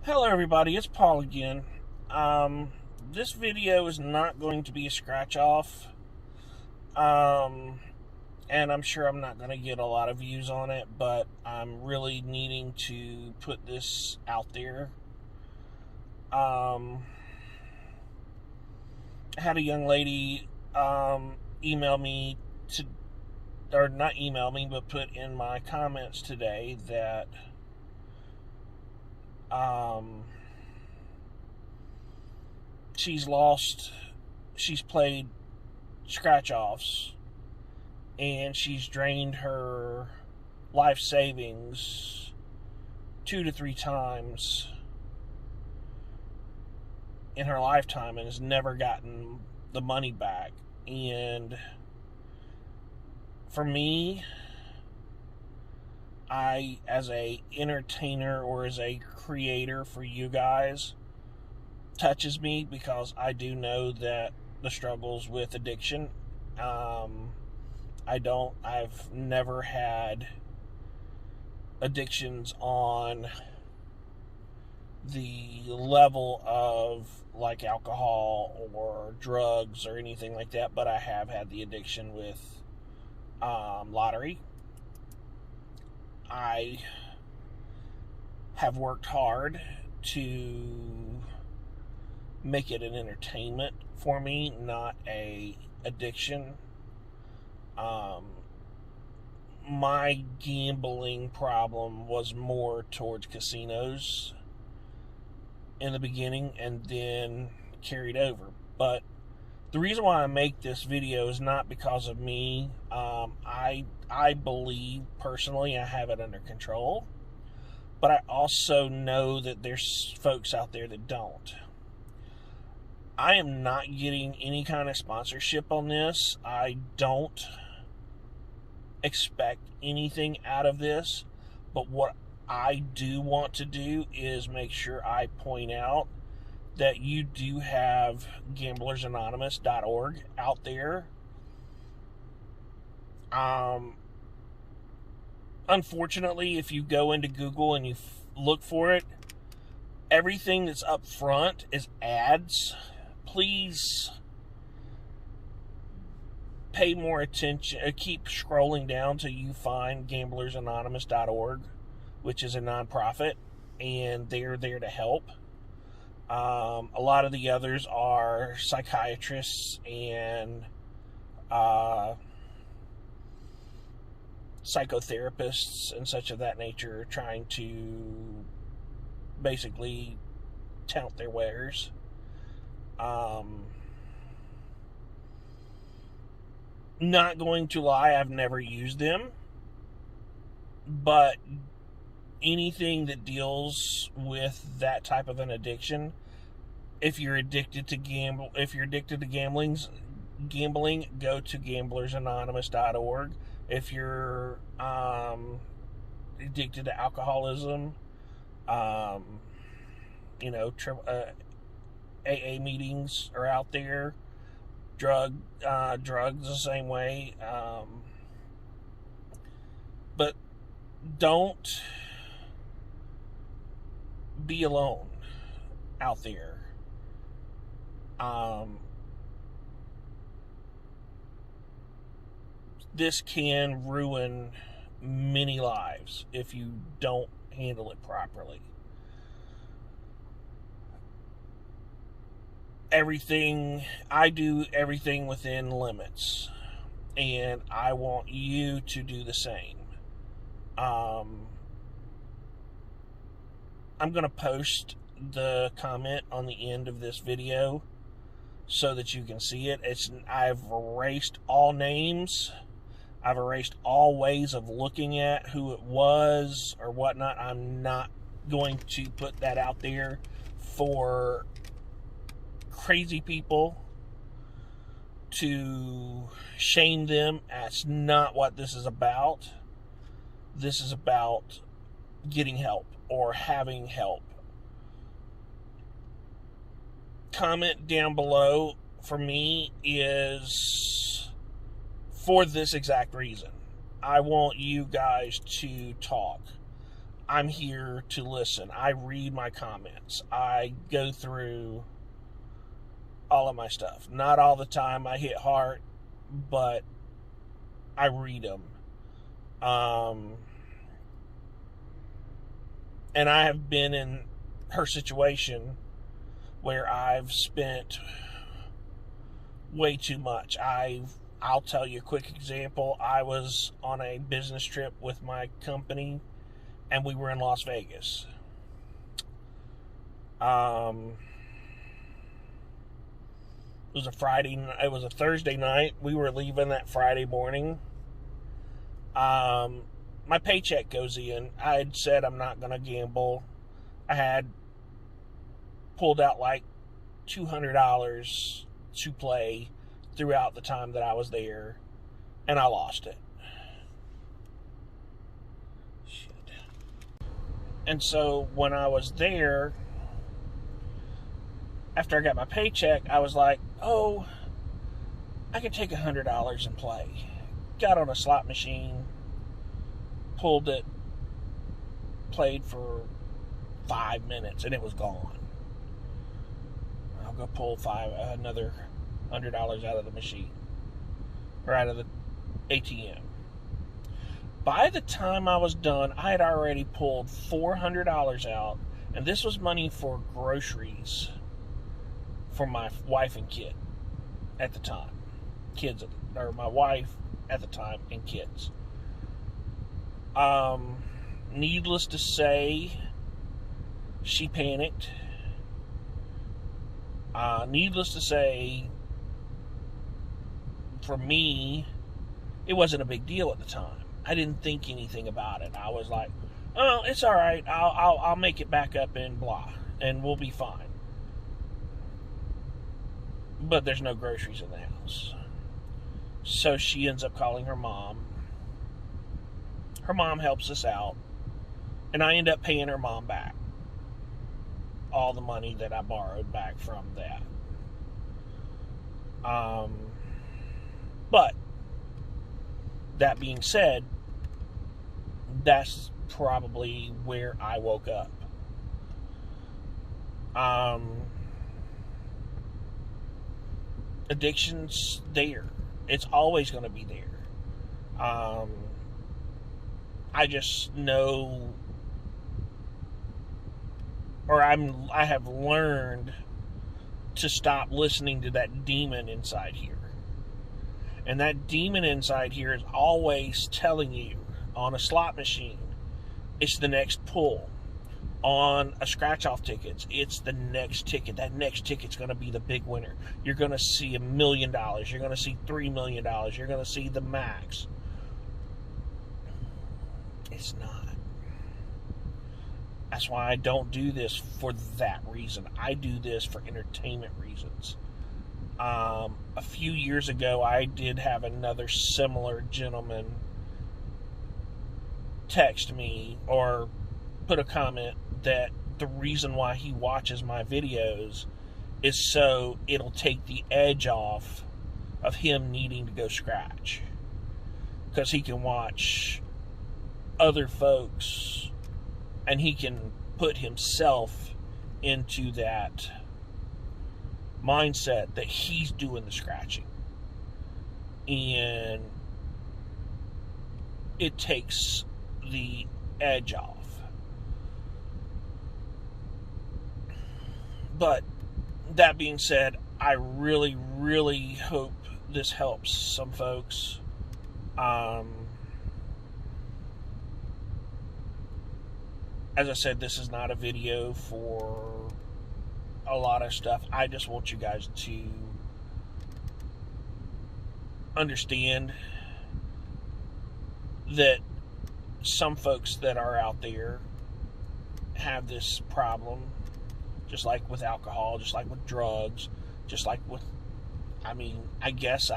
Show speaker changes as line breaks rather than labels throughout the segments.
Hello everybody, it's Paul again. This video is not going to be a scratch off. And I'm sure I'm not going to get a lot of views on it, but I'm really needing to put this out there. I had a young lady email me or not email me, but put in my comments today that she's played scratch offs and she's drained her life savings 2 to 3 times in her lifetime and has never gotten the money back. And for me, I, as a entertainer or as a creator for you guys, touches me because I do know that the struggles with addiction. I've never had addictions on the level of like alcohol or drugs or anything like that, but I have had the addiction with lottery. I have worked hard to make it an entertainment for me, not a addiction. My gambling problem was more towards casinos in the beginning and then carried over. But the reason why I make this video is not because of me. I believe personally I have it under control, but I also know that there's folks out there that don't. I am not getting any kind of sponsorship on this. I don't expect anything out of this, but what I do want to do is make sure I point out that you do have gamblersanonymous.org out there. Unfortunately, if you go into Google and you look for it, everything that's up front is ads. Please pay more attention. Keep scrolling down till you find gamblersanonymous.org, which is a nonprofit, and they're there to help. A lot of the others are psychiatrists and psychotherapists and such of that nature trying to basically tout their wares. Not going to lie, I've never used them, but anything that deals with that type of an addiction, if you're addicted to gambling, go to gamblersanonymous.org. If you're addicted to alcoholism, AA meetings are out there. Drugs the same way. But don't be alone out there. This can ruin many lives if you don't handle it properly. I do everything within limits, and I want you to do the same. I'm going to post the comment on the end of this video so that you can see it. I've erased all names. I've erased all ways of looking at who it was or whatnot. I'm not going to put that out there for crazy people to shame them. That's not what this is about. This is about getting help or having help. Comment down below for me is for this exact reason. I want you guys to talk. I'm here to listen. I read my comments. I go through all of my stuff. Not all the time I hit heart, but I read them. And I have been in her situation where I've spent way too much. I'll tell you a quick example. I was on a business trip with my company, and we were in Las Vegas. It was a Thursday night. We were leaving that Friday morning. My paycheck goes in. I had said I'm not going to gamble. I had pulled out like $200 to play throughout the time that I was there, and I lost it. Shit. And so when I was there, after I got my paycheck, I was like, oh, I can take $100 and play. Got on a slot machine, pulled it, played for 5 minutes, and it was gone. I'll go pull another $100 out of the machine, or out of the ATM. By the time I was done, I had already pulled $400 out, and this was money for groceries for my wife and kid at the time. My wife at the time and kids. Needless to say, she panicked. Needless to say, for me, it wasn't a big deal at the time. I didn't think anything about it. I was like, oh, it's all right. I'll make it back up and blah, and we'll be fine. But there's no groceries in the house. So she ends up calling her mom. Her mom helps us out, and I end up paying her mom back all the money that I borrowed back from that. But that being said, that's probably where I woke up. Addiction's there. It's always going to be there. I just know, or I have learned to stop listening to that demon inside here. And that demon inside here is always telling you, on a slot machine, it's the next pull. On a scratch-off tickets, it's the next ticket. That next ticket's going to be the big winner. You're going to see $1 million. You're going to see $3 million. You're going to see the max. It's not. That's why I don't do this for that reason. I do this for entertainment reasons. A few years ago, I did have another similar gentleman text me or put a comment that the reason why he watches my videos is so it'll take the edge off of him needing to go scratch, because he can watch other folks and he can put himself into that mindset that he's doing the scratching, and it takes the edge off. But that being said, I really, really hope this helps some folks. As I said, this is not a video for a lot of stuff. I just want you guys to understand that some folks that are out there have this problem, just like with alcohol, just like with drugs, just like with, I guess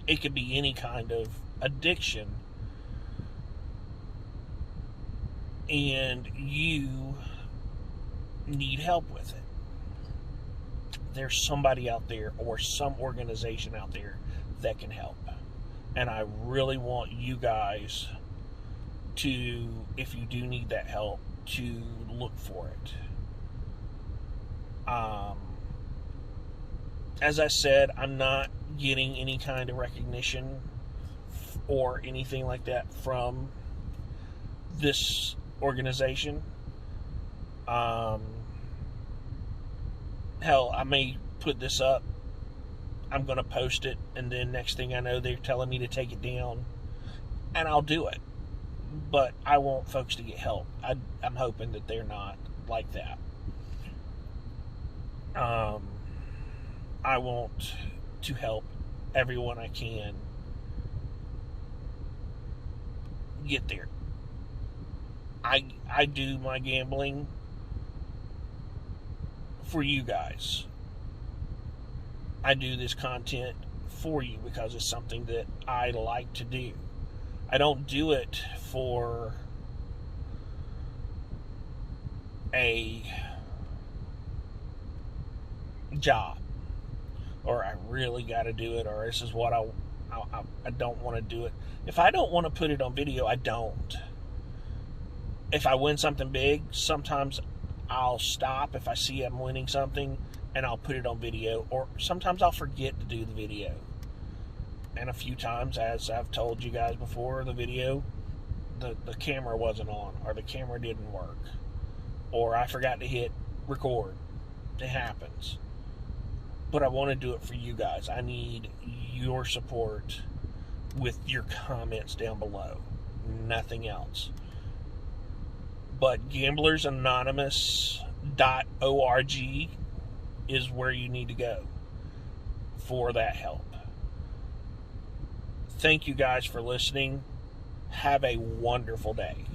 it could be any kind of addiction, and you need help with it. There's somebody out there or some organization out there that can help. And I really want you guys to, if you do need that help, to look for it. As I said, I'm not getting any kind of recognition or anything like that from this organization. Hell, I may put this up, I'm going to post it, and then next thing I know, they're telling me to take it down, and I'll do it. But I want folks to get help. I'm hoping that they're not like that. I want to help everyone I can get there. I do my gambling for you guys. I do this content for you because it's something that I like to do. I don't do it for a job, or I really got to do it, or this is what I don't want to do it. If I don't want to put it on video, I don't. If I win something big, sometimes I'll stop if I see I'm winning something, and I'll put it on video, or sometimes I'll forget to do the video. And a few times, as I've told you guys before, the video, the camera wasn't on, or the camera didn't work, or I forgot to hit record. It happens. But I want to do it for you guys. I need your support with your comments down below. Nothing else. But GamblersAnonymous.org is where you need to go for that help. Thank you guys for listening. Have a wonderful day.